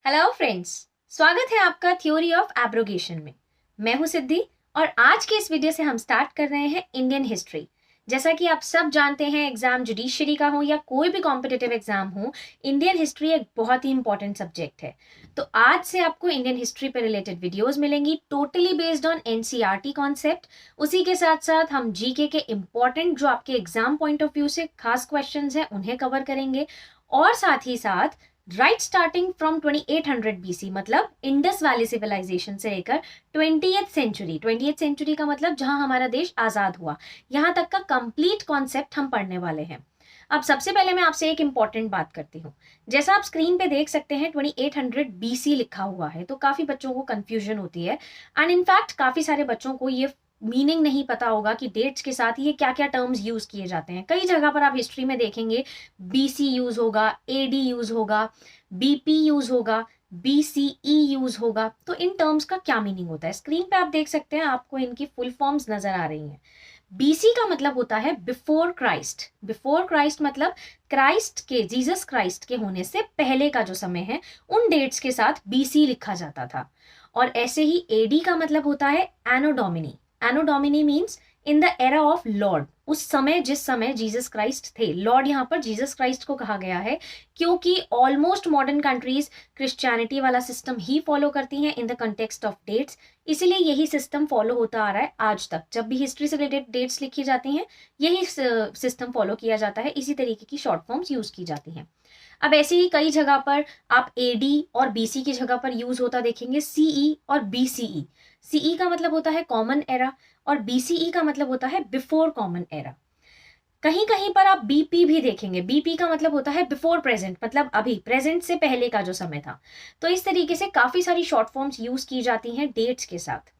Hello friends, स्वागत है आपका थ्योरी ऑफ एब्रोगेशन में। मैं हूं सिद्धि और आज के इस वीडियो से हम स्टार्ट कर रहे हैं इंडियन हिस्ट्री। जैसा कि आप सब जानते हैं, एग्जाम जुडिशरी का हो या कोई भी कॉम्पिटिटिव एग्जाम हो, इंडियन हिस्ट्री एक बहुत ही इंपॉर्टेंट सब्जेक्ट है। तो आज से आपको इंडियन हिस्ट्री पर रिलेटेड वीडियोस मिलेंगी, totally based on NCERT concept. उसी के साथ साथ हम जीके के इंपॉर्टेंट जो आपके एग्जाम पॉइंट ऑफ व्यू से खास क्वेश्चंस हैं उन्हें कवर करेंगे, और साथ ही साथ राइट स्टार्टिंग फ्रॉम 2800 बीसी, मतलब इंडस वैली सिविलाइजेशन से लेकर 20th सेंचुरी का मतलब जहां हमारा देश आजाद हुआ, यहां तक का कंप्लीट कॉन्सेप्ट हम पढ़ने वाले हैं। अब सबसे पहले मैं आपसे एक इंपॉर्टेंट बात करती हूँ। जैसा आप स्क्रीन पे देख सकते हैं 2800 बीसी लिखा हुआ है, तो काफी बच्चों को कंफ्यूजन होती है एंड इनफैक्ट काफी सारे बच्चों को ये मीनिंग नहीं पता होगा कि डेट्स के साथ ये क्या क्या टर्म्स यूज किए जाते हैं। कई जगह पर आप हिस्ट्री में देखेंगे बीसी यूज होगा, एडी यूज होगा, बीपी यूज होगा, बीसीई यूज होगा। तो इन टर्म्स का क्या मीनिंग होता है, स्क्रीन पे आप देख सकते हैं, आपको इनकी फुल फॉर्म्स नजर आ रही हैं। बीसी का मतलब होता है बिफोर क्राइस्ट। बिफोर क्राइस्ट मतलब क्राइस्ट के, जीसस क्राइस्ट के होने से पहले का जो समय है, उन डेट्स के साथ बीसी लिखा जाता था। और ऐसे ही एडी का मतलब होता है Anno Domini. Anno Domini means in the era of lord, उस समय जिस समय जीसस क्राइस्ट थे। लॉर्ड यहाँ पर जीसस क्राइस्ट को कहा गया है क्योंकि ऑलमोस्ट मॉडर्न कंट्रीज क्रिश्चियनिटी वाला सिस्टम ही फॉलो करती हैं in the context of dates, इसीलिए यही सिस्टम फॉलो होता आ रहा है आज तक। जब भी हिस्ट्री से रिलेटेड डेट्स लिखी जाती हैं, यही सिस्टम फॉलो किया जाता है, इसी तरीके की शॉर्ट फॉर्म्स यूज की जाती हैं। अब ऐसे ही कई जगह पर आप एडी और बीसी की जगह पर यूज होता देखेंगे सीई और बीसीई। सीई का मतलब होता है कॉमन एरा और बीसीई का मतलब होता है बिफोर कॉमन एरा। कहीं कहीं पर आप बीपी भी देखेंगे। बीपी का मतलब होता है बिफोर प्रेजेंट, मतलब अभी, प्रेजेंट से पहले का जो समय था। तो इस तरीके से काफी सारी शॉर्ट फॉर्म्स यूज की जाती हैं डेट्स के साथ।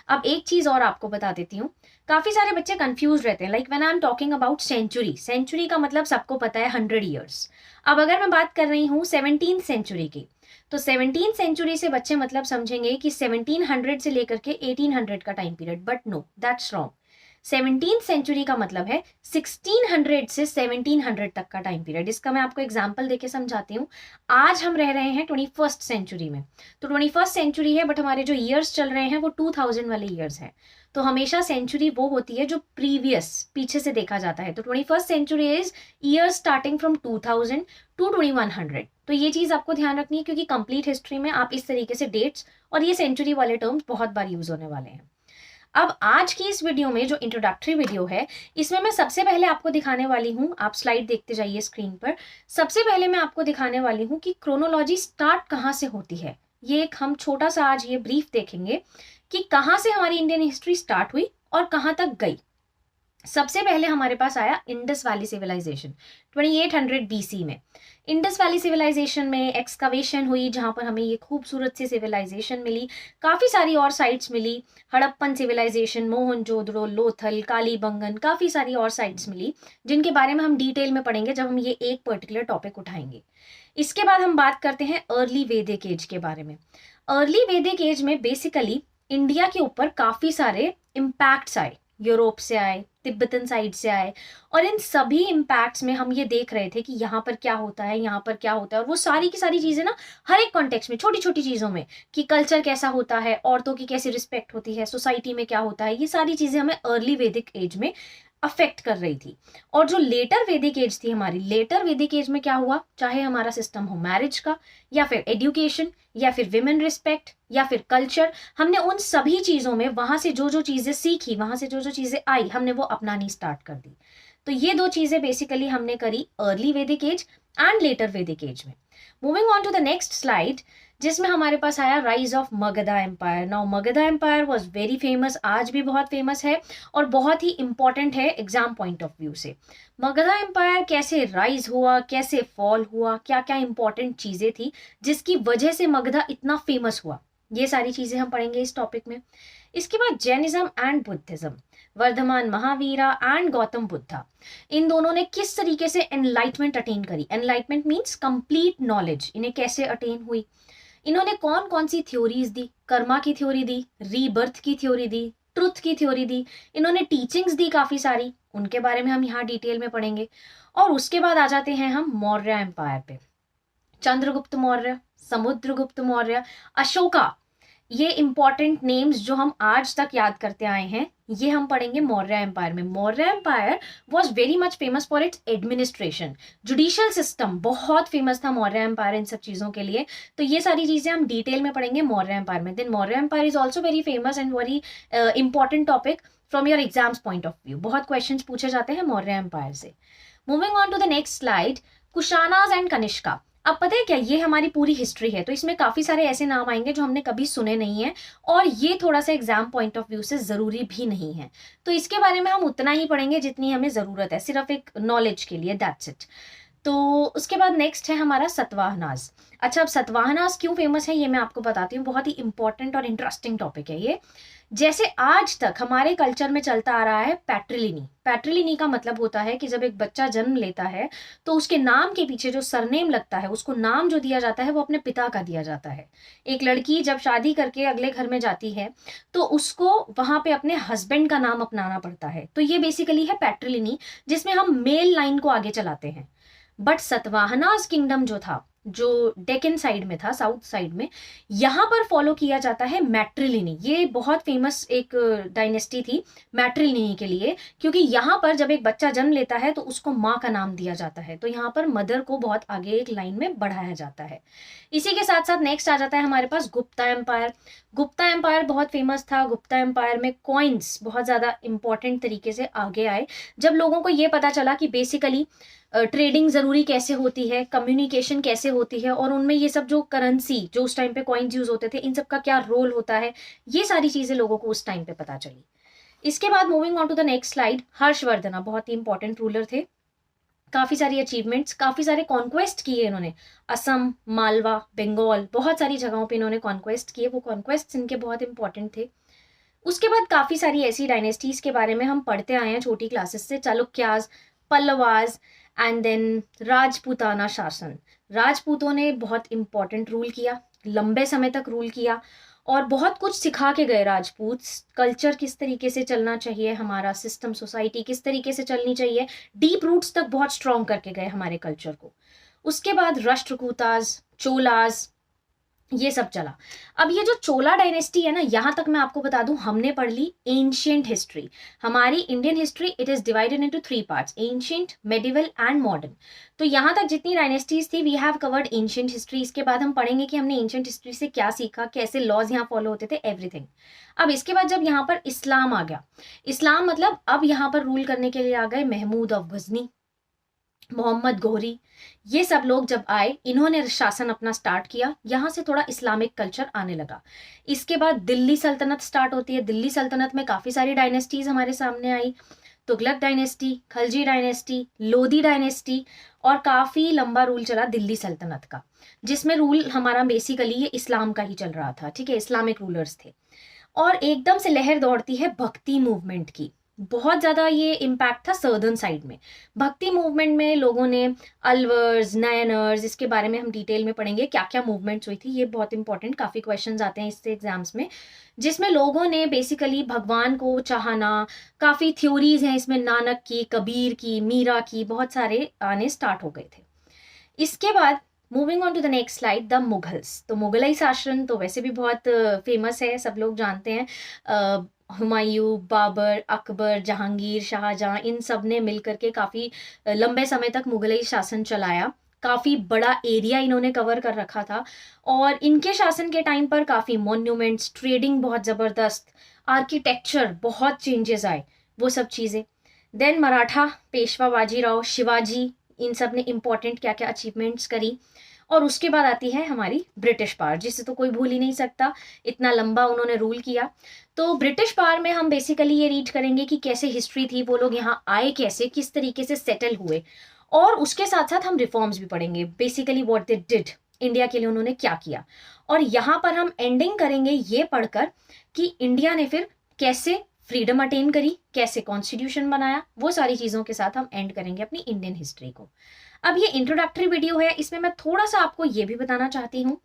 अब एक चीज और आपको बता देती हूँ, काफी सारे बच्चे कंफ्यूज रहते हैं। Like when I am talking about century, century का मतलब सबको पता है 100 ईयर्स। अब अगर मैं बात कर रही हूँ 17th सेंचुरी की, तो 17th सेंचुरी से बच्चे मतलब समझेंगे कि 1700 से लेकर के 1800 का time period, but no, that's wrong. 17th century का मतलब है 1600 से 1700 तक का टाइम पीरियड। इसका मैं आपको एग्जांपल देके समझाती हूँ। आज हम रह रहे हैं 21st सेंचुरी में, तो 21st सेंचुरी है, बट हमारे जो ईयर्स चल रहे हैं वो 2000 वाले ईयर्स हैं। तो हमेशा सेंचुरी वो होती है जो प्रीवियस, पीछे से देखा जाता है। तो 21st century is year starting from 2000 to 2100। तो ये चीज आपको ध्यान रखनी है क्योंकि कंप्लीट हिस्ट्री में आप इस तरीके से डेट्स और ये सेंचुरी वाले टर्म्स बहुत बार यूज होने वाले हैं। अब आज की इस वीडियो में जो इंट्रोडक्टरी वीडियो है, इसमें मैं सबसे पहले आपको दिखाने वाली हूँ, आप स्लाइड देखते जाइए स्क्रीन पर। सबसे पहले मैं आपको दिखाने वाली हूँ कि क्रोनोलॉजी स्टार्ट कहाँ से होती है। ये एक हम छोटा सा आज ये ब्रीफ देखेंगे कि कहाँ से हमारी इंडियन हिस्ट्री स्टार्ट हुई और कहाँ तक गई। सबसे पहले हमारे पास आया इंडस वैली सिविलाइजेशन 2800 बीसी में। इंडस वैली सिविलाइजेशन में एक्सकवेशन हुई, जहां पर हमें ये खूबसूरत सी सिविलाइजेशन मिली। काफी सारी और साइट्स मिली, हड़प्पन सिविलाइजेशन, मोहनजोदड़ो, लोथल, कालीबंगन, काफी सारी और साइट्स मिली, जिनके बारे में हम डिटेल में पढ़ेंगे जब हम ये एक पर्टिकुलर टॉपिक उठाएंगे। इसके बाद हम बात करते हैं अर्ली वैदिक एज के बारे में। अर्ली वैदिक एज में बेसिकली इंडिया के ऊपर काफी सारे इम्पैक्ट्स आए, यूरोप से आए, तिब्बतन साइड से आए, और इन सभी इम्पैक्ट्स में हम ये देख रहे थे कि यहाँ पर क्या होता है, यहाँ पर क्या होता है, और वो सारी की सारी चीजें ना, हर एक कॉन्टेक्स्ट में, छोटी छोटी चीजों में, कि कल्चर कैसा होता है, औरतों की कैसी रिस्पेक्ट होती है, सोसाइटी में क्या होता है, ये सारी चीजें हमें अर्ली वैदिक एज में अफेक्ट कर रही थी। और जो लेटर वैदिक एज थी हमारी, लेटर वैदिक एज में क्या हुआ, चाहे हमारा सिस्टम हो मैरिज का, या फिर एजुकेशन, या फिर विमेन रिस्पेक्ट, या फिर कल्चर, हमने उन सभी चीजों में वहां से जो जो चीजें सीखी, वहां से जो जो चीजें आई, हमने वो अपनानी स्टार्ट कर दी। तो ये दो चीजें बेसिकली हमने करी early Vedic age and later Vedic age में। Moving on to the next slide, जिसमें हमारे पास आया rise of Magadha empire. Now Magadha empire was very famous, आज भी बहुत फेमस है और बहुत ही इंपॉर्टेंट है एग्जाम पॉइंट ऑफ व्यू से। मगधा एम्पायर कैसे राइज हुआ, कैसे फॉल हुआ, क्या क्या इंपॉर्टेंट चीजें थी जिसकी वजह से मगधा इतना फेमस हुआ, ये सारी चीजें हम पढ़ेंगे इस टॉपिक में। इसके बाद Jainism and Buddhism, Vardhaman Mahavira and Gautam Buddha, इन दोनों ने किस तरीके से एनलाइटमेंट अटेन करी। एनलाइटमेंट मीन्स कंप्लीट नॉलेज, इन्हें कैसे अटेन हुई, इन्होंने कौन कौन सी थ्योरीज दी, कर्मा की थ्योरी दी, रीबर्थ की थ्योरी दी, ट्रुथ की थ्योरी दी, इन्होंने टीचिंग्स दी काफी सारी, उनके बारे में हम यहाँ डिटेल में पढ़ेंगे। और उसके बाद आ जाते हैं हम मौर्य एम्पायर पे। चंद्रगुप्त मौर्य, समुद्रगुप्त मौर्य, अशोका, ये इंपॉर्टेंट नेम्स जो हम आज तक याद करते आए हैं, ये हम पढ़ेंगे मौर्य एम्पायर में। Maurya empire was very much famous for its administration, judicial system बहुत फेमस था मौर्य एम्पायर इन सब चीजों के लिए। तो ये सारी चीजें हम डिटेल में पढ़ेंगे मौर्य एम्पायर में। Then Maurya empire is also very famous and very important topic from your exams point of view. बहुत क्वेश्चंस पूछे जाते हैं मौर्य एम्पायर से। Moving on to the next slide, Kushanas and Kanishka. अब पता है क्या, ये हमारी पूरी हिस्ट्री है, तो इसमें काफी सारे ऐसे नाम आएंगे जो हमने कभी सुने नहीं है और ये थोड़ा सा एग्जाम पॉइंट ऑफ व्यू से जरूरी भी नहीं है। तो इसके बारे में हम उतना ही पढ़ेंगे जितनी हमें जरूरत है, सिर्फ एक नॉलेज के लिए, दैट्स इट। तो उसके बाद नेक्स्ट है हमारा सतवाहनास। अच्छा, अब सतवाहनास क्यों फेमस है ये मैं आपको बताती हूँ, बहुत ही इंपॉर्टेंट और इंटरेस्टिंग टॉपिक है ये। जैसे आज तक हमारे कल्चर में चलता आ रहा है पैट्रिलिनी। पैट्रिलिनी का मतलब होता है कि जब एक बच्चा जन्म लेता है तो उसके नाम के पीछे जो सरनेम लगता है, उसको नाम जो दिया जाता है वो अपने पिता का दिया जाता है। एक लड़की जब शादी करके अगले घर में जाती है तो उसको वहां पे अपने हस्बैंड का नाम अपनाना पड़ता है। तो ये बेसिकली है पैट्रिलिनी, जिसमें हम मेल लाइन को आगे चलाते हैं। बट सतवाहनास किंगडम जो था, जो डेक्कन साइड में था, साउथ साइड में, यहाँ पर फॉलो किया जाता है मैट्रिलिनी। ये बहुत फेमस एक डायनेस्टी थी मैट्रिलिनी के लिए, क्योंकि यहाँ पर जब एक बच्चा जन्म लेता है तो उसको माँ का नाम दिया जाता है। तो यहाँ पर मदर को बहुत आगे एक लाइन में बढ़ाया जाता है। इसी के साथ साथ नेक्स्ट आ जाता है हमारे पास गुप्ता एम्पायर। गुप्ता एम्पायर बहुत फेमस था। गुप्ता एम्पायर में कॉइन्स बहुत ज्यादा इंपॉर्टेंट तरीके से आगे आए जब लोगों को ये पता चला कि बेसिकली ट्रेडिंग जरूरी कैसे होती है, कम्युनिकेशन कैसे होती है, और उनमें ये सब जो करेंसी जो उस टाइम पे कॉइन्स यूज होते थे, इन सब का क्या रोल होता है, ये सारी चीजें लोगों को उस टाइम पे पता चली। इसके बाद moving on to the next slide, Harshavardhana बहुत ही इंपॉर्टेंट रूलर थे। काफी सारी अचीवमेंट्स, काफी सारे कॉन्क्वेस्ट किए इन्होंने। असम, मालवा, बंगाल, बहुत सारी जगहों पे इन्होंने कॉन्क्वेस्ट किए। वो कॉन्क्वेस्ट इनके बहुत इंपॉर्टेंट थे। उसके बाद काफी सारी ऐसी डायनेस्टीज के बारे में हम पढ़ते आए हैं छोटी क्लासेस से, चालुक्याज, पल्लवाज एंड देन राजपूताना शासन। राजपूतों ने बहुत इंपॉर्टेंट रूल किया, लंबे समय तक रूल किया और बहुत कुछ सिखा के गए राजपूत। कल्चर किस तरीके से चलना चाहिए, हमारा सिस्टम, सोसाइटी किस तरीके से चलनी चाहिए, डीप रूट्स तक बहुत स्ट्रॉन्ग करके गए हमारे कल्चर को। उसके बाद राष्ट्रकूताज, चोलाज, ये सब चला। अब ये जो चोला डायनेस्टी है ना, यहां तक मैं आपको बता दूं, हमने पढ़ ली एंशिएंट हिस्ट्री। हमारी Indian history it is divided into 3 parts, ancient, medieval and modern. तो यहां तक जितनी डायनेस्टीज थी we have covered ancient history. इसके बाद हम पढ़ेंगे कि हमने एंशिएंट हिस्ट्री से क्या सीखा, कैसे लॉज यहाँ फॉलो होते थे, एवरीथिंग। अब इसके बाद जब यहाँ पर इस्लाम आ गया, इस्लाम मतलब अब यहाँ पर रूल करने के लिए आ गए महमूद ऑफ गजनी, मोहम्मद गोहरी, ये सब लोग जब आए, इन्होंने शासन अपना स्टार्ट किया। यहाँ से थोड़ा इस्लामिक कल्चर आने लगा। इसके बाद दिल्ली सल्तनत स्टार्ट होती है। दिल्ली सल्तनत में काफी सारी डायनेस्टीज हमारे सामने आई, Tughlaq dynasty, Khalji dynasty, Lodhi dynasty, और काफी लंबा रूल चला दिल्ली सल्तनत का, जिसमें रूल हमारा बेसिकली ये इस्लाम का ही चल रहा था। ठीक है, इस्लामिक रूलर्स थे। और एकदम से लहर दौड़ती है भक्ति मूवमेंट की। बहुत ज्यादा ये इम्पैक्ट था सर्दर्न साइड में। भक्ति मूवमेंट में लोगों ने अलवर्स, नयनर्स, इसके बारे में हम डिटेल में पढ़ेंगे क्या क्या मूवमेंट्स हुई थी। ये बहुत इंपॉर्टेंट, काफी क्वेश्चंस आते हैं इससे एग्जाम्स में, जिसमें लोगों ने बेसिकली भगवान को चाहना, काफी थ्योरीज हैं इसमें, नानक की, कबीर की, मीरा की, बहुत सारे आने स्टार्ट हो गए थे। इसके बाद moving on to the next slide, the Mughals. तो मुगलई शासन तो वैसे भी बहुत फेमस है, सब लोग जानते हैं। हुमायूं, बाबर, अकबर, जहांगीर, शाहजहां, इन सब ने मिलकर के काफी लंबे समय तक मुगलई शासन चलाया। काफी बड़ा एरिया इन्होंने कवर कर रखा था और इनके शासन के टाइम पर काफी मॉन्यूमेंट्स, ट्रेडिंग बहुत जबरदस्त, आर्किटेक्चर बहुत चेंजेस आए, वो सब चीजें। देन मराठा, पेशवा बाजीराव, शिवाजी, इन सब ने इंपॉर्टेंट क्या क्या अचीवमेंट्स करी। और उसके बाद आती है हमारी ब्रिटिश पावर, जिसे तो कोई भूल ही नहीं सकता, इतना लंबा उन्होंने रूल किया। तो ब्रिटिश पावर में हम बेसिकली ये रीड करेंगे कि कैसे हिस्ट्री थी, वो लोग यहाँ आए कैसे, किस तरीके से सेटल हुए, और उसके साथ साथ हम रिफॉर्म्स भी पढ़ेंगे, basically what they did, India के लिए उन्होंने क्या किया। और यहाँ पर हम एंडिंग करेंगे ये पढ़कर कि इंडिया ने फिर कैसे फ्रीडम अटेन करी, कैसे कॉन्स्टिट्यूशन बनाया, वो सारी चीजों के साथ हम एंड करेंगे अपनी इंडियन हिस्ट्री को। अब ये इंट्रोडक्टरी वीडियो है, इसमें मैं थोड़ा सा आपको ये भी बताना चाहती हूँ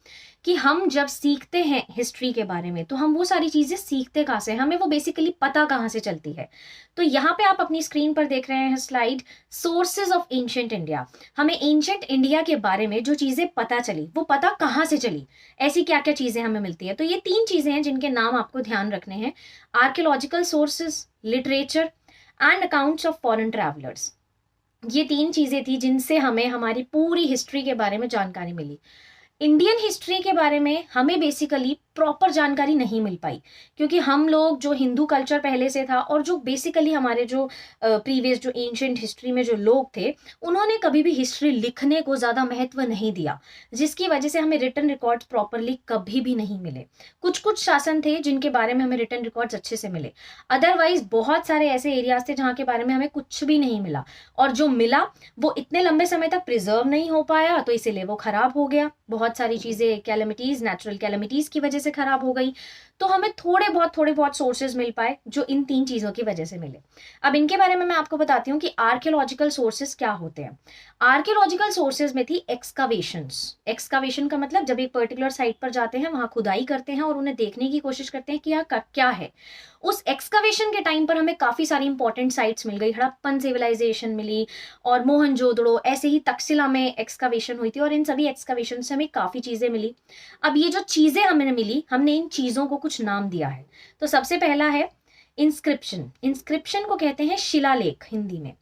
कि हम जब सीखते हैं हिस्ट्री के बारे में तो हम वो सारी चीजें सीखते कहाँ से, हमें वो बेसिकली पता कहाँ से चलती है। तो यहाँ पे आप अपनी स्क्रीन पर देख रहे हैं slide sources of ancient India. हमें एंशिएंट इंडिया के बारे में जो चीजें पता चली वो पता कहाँ से चली, ऐसी क्या क्या चीजें हमें मिलती है। तो ये 3 चीजें हैं जिनके नाम आपको ध्यान रखने हैं: archaeological sources, literature and accounts of foreign travellers. ये 3 चीजें थी जिनसे हमें हमारी पूरी हिस्ट्री के बारे में जानकारी मिली। इंडियन हिस्ट्री के बारे में हमें बेसिकली प्रॉपर जानकारी नहीं मिल पाई, क्योंकि हम लोग जो हिंदू कल्चर पहले से था और जो बेसिकली हमारे जो प्रीवियस जो एंशिएंट हिस्ट्री में जो लोग थे, उन्होंने कभी भी हिस्ट्री लिखने को ज़्यादा महत्व नहीं दिया, जिसकी वजह से हमें रिटन रिकॉर्ड्स प्रॉपरली कभी भी नहीं मिले। कुछ कुछ शासन थे जिनके बारे में हमें रिटन रिकॉर्ड्स अच्छे से मिले, अदरवाइज बहुत सारे ऐसे एरियाज थे जहाँ के बारे में हमें कुछ भी नहीं मिला, और जो मिला वो इतने लंबे समय तक प्रिजर्व नहीं हो पाया, तो इसीलिए वो खराब हो गया। बहुत सारी चीजें कैलेमिटीज, नेचुरल कैलेमिटीज की वजह से खराब हो गई। तो हमें थोड़े बहुत सोर्सेज मिल पाए जो इन 3 चीजों की वजह से मिले। अब इनके बारे में मैं आपको बताती हूँ कि आर्कियोलॉजिकल सोर्सेज क्या होते हैं। आर्कियोलॉजिकल सोर्सेज में थी एक्सकावेशंस। एक्सकावेशन का मतलब जब एक पर्टिकुलर साइट पर जाते हैं, वहां खुदाई करते हैं और उन्हें देखने की कोशिश करते हैं कि यहाँ क्या है। उस एक्सकावेशन के टाइम पर हमें काफी सारी इंपॉर्टेंट साइट्स मिल गई। हड़प्पन सिविलाइजेशन मिली और मोहनजोदड़ो, ऐसे ही तक्षशिला में एक्सकावेशन हुई थी, और इन सभी एक्सकावेशन से हमें काफी चीजें मिली। अब ये जो चीजें हमें मिली, हमने इन चीजों को कुछ नाम दिया है। तो सबसे पहला है इंस्क्रिप्शन। इंस्क्रिप्शन को कहते हैं शिलालेख हिंदी में।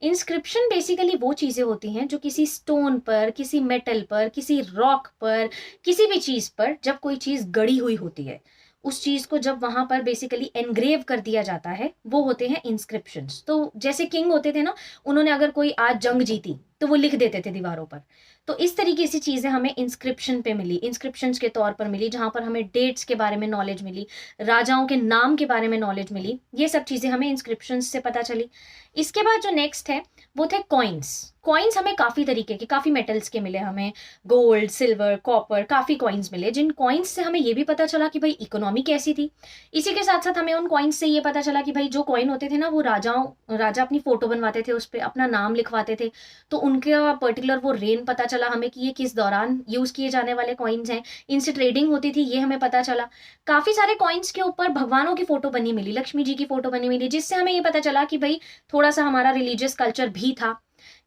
इंस्क्रिप्शन बेसिकली वो चीजें होती हैं जो किसी स्टोन पर, किसी मेटल पर, किसी रॉक पर, किसी भी चीज पर जब कोई चीज गड़ी हुई होती है, उस चीज को जब वहां पर बेसिकली एनग्रेव कर दिया जाता है, वो होते हैं इंस्क्रिप्शंस। तो जैसे किंग होते थे ना, उन्होंने अगर कोई आज जंग जीती तो वो लिख देते थे दीवारों पर। तो इस तरीके से चीजें हमें इंस्क्रिप्शन पे मिली, इंस्क्रिप्शंस के तौर पर मिली, जहां पर हमें डेट्स के बारे में नॉलेज मिली, राजाओं के नाम के बारे में नॉलेज मिली। ये सब चीजें हमें इंस्क्रिप्शंस से पता चली। इसके बाद जो नेक्स्ट है वो थे कॉइन्स। कॉइन्स हमें काफी तरीके के, काफी मेटल्स के मिले, हमें गोल्ड, सिल्वर, कॉपर, काफी कॉइन्स मिले, जिन कॉइन्स से हमें ये भी पता चला कि भाई इकोनॉमी कैसी थी। इसी के साथ साथ हमें उन कॉइन्स से ये पता चला कि भाई जो कॉइन होते थे ना, वो राजा अपनी फोटो बनवाते थे, उस पर अपना नाम लिखवाते थे, तो उनका पर्टिकुलर वो रेन पता चला हमें कि ये किस दौरान यूज किए जाने वाले कॉइन्स हैं। इनसे ट्रेडिंग होती थी, ये हमें पता चला। काफी सारे कॉइन्स के ऊपर भगवानों की फोटो बनी मिली, लक्ष्मी जी की फोटो बनी मिली, जिससे हमें ये पता चला कि भाई थोड़ा सा हमारा रिलीजियस कल्चर भी था।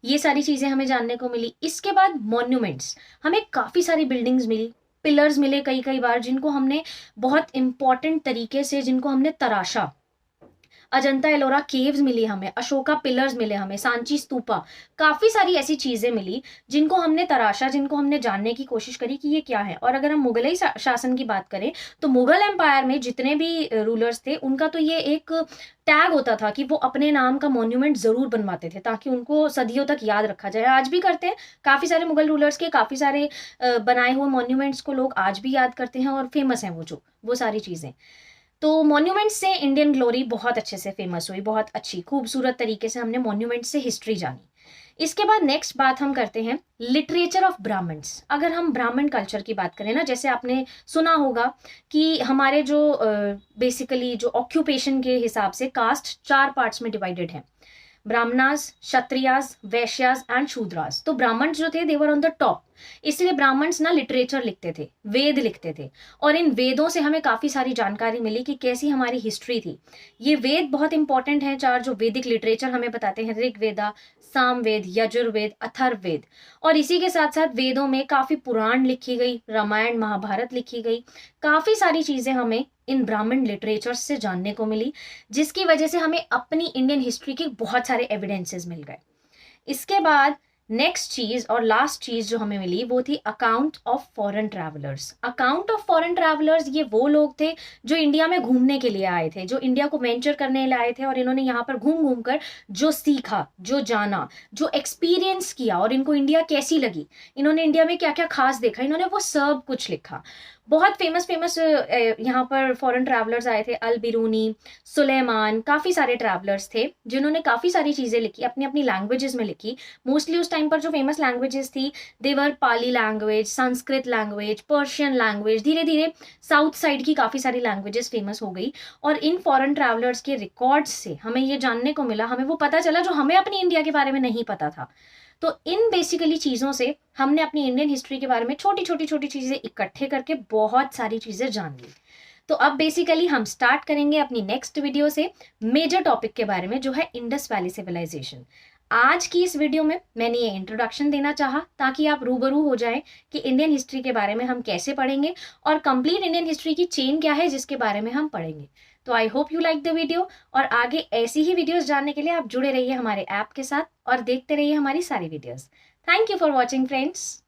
ये सारी चीजें हमें जानने को मिली। इसके बाद मॉन्यूमेंट्स, हमें काफी सारी बिल्डिंग्स मिली, पिलर्स मिले कई कई बार, जिनको हमने बहुत इंपॉर्टेंट तरीके से, जिनको हमने तराशा। अजंता एलोरा केव्स मिली हमें, अशोका पिलर्स मिले हमें, सांची स्तूपा, काफी सारी ऐसी चीजें मिली जिनको हमने तराशा, जिनको हमने जानने की कोशिश करी कि ये क्या है। और अगर हम मुगलई शासन की बात करें तो मुगल एम्पायर में जितने भी रूलर्स थे, उनका तो ये एक टैग होता था कि वो अपने नाम का मॉन्यूमेंट जरूर बनवाते थे, ताकि उनको सदियों तक याद रखा जाए। आज भी करते हैं, काफी सारे मुगल रूलर्स के काफी सारे बनाए हुए मॉन्यूमेंट्स को लोग आज भी याद करते हैं और फेमस हैं वो सारी चीजें। तो मॉन्यूमेंट्स से इंडियन ग्लोरी बहुत अच्छे से फेमस हुई, बहुत अच्छी खूबसूरत तरीके से हमने मॉन्यूमेंट्स से हिस्ट्री जानी। इसके बाद नेक्स्ट बात हम करते हैं लिटरेचर ऑफ ब्राह्मण्स। अगर हम ब्राह्मण कल्चर की बात करें ना, जैसे आपने सुना होगा कि हमारे जो बेसिकली जो ऑक्यूपेशन के हिसाब से कास्ट 4 पार्ट्स में डिवाइडेड है: ब्राह्मणास, क्षत्रियास, वैश्यास एंड शूद्रास। तो ब्राह्मण जो थे, दे वर ऑन द टॉप। इसलिए ब्राह्मण्स ना लिटरेचर लिखते थे, वेद लिखते थे, और इन वेदों से हमें काफी सारी जानकारी मिली कि कैसी हमारी हिस्ट्री थी। ये वेद बहुत इंपॉर्टेंट है, 4 जो वैदिक लिटरेचर हमें बताते हैं: ऋग्वेदा, सामवेद, यजुर्वेद, अथर्ववेद। और इसी के साथ साथ वेदों में काफी पुराण लिखी गई, रामायण महाभारत लिखी गई, काफी सारी चीजें हमें इन ब्राह्मण लिटरेचर से जानने को मिली, जिसकी वजह से हमें अपनी इंडियन हिस्ट्री के बहुत सारे एविडेंसेस मिल गए। इसके बाद नेक्स्ट चीज और लास्ट चीज जो हमें मिली वो थी account of foreign travellers. Account of foreign travellers ये वो लोग थे जो इंडिया में घूमने के लिए आए थे, जो इंडिया को वेंचर करने लिए आए थे, और इन्होंने यहाँ पर घूम घूम कर जो सीखा, जो जाना, जो एक्सपीरियंस किया, और इनको इंडिया कैसी लगी, इन्होंने इंडिया में क्या क्या खास देखा, इन्होंने वो सब कुछ लिखा। बहुत फेमस यहाँ पर फॉरेन ट्रैवलर्स आए थे: अल बिरूनी, सुलेमान, काफी सारे ट्रैवलर्स थे जिन्होंने काफी सारी चीजें लिखी, अपनी अपनी लैंग्वेजेस में लिखी। मोस्टली उस टाइम पर जो फेमस लैंग्वेजेस थी, देवर Pali language, Sanskrit language, Persian language. धीरे धीरे साउथ साइड की काफी सारी लैंग्वेजेस फेमस हो गई, और इन फॉरेन ट्रैवलर्स के रिकॉर्ड्स से हमें ये जानने को मिला, हमें वो पता चला जो हमें अपनी इंडिया के बारे में नहीं पता था। तो इन बेसिकली चीज़ों से हमने अपनी इंडियन हिस्ट्री के बारे में छोटी छोटी चीज़ें इकट्ठे करके बहुत सारी चीज़ें जान ली। तो अब बेसिकली हम स्टार्ट करेंगे अपनी नेक्स्ट वीडियो से मेजर टॉपिक के बारे में, जो है इंडस वैली सिविलाइजेशन। आज की इस वीडियो में मैंने ये इंट्रोडक्शन देना चाहा ताकि आप रूबरू हो जाएं कि इंडियन हिस्ट्री के बारे में हम कैसे पढ़ेंगे और कंप्लीट इंडियन हिस्ट्री की चेन क्या है जिसके बारे में हम पढ़ेंगे। तो I hope you like the video, और आगे ऐसी ही वीडियोस जानने के लिए आप जुड़े रहिए हमारे ऐप के साथ और देखते रहिए हमारी सारी videos. Thank you for watching friends.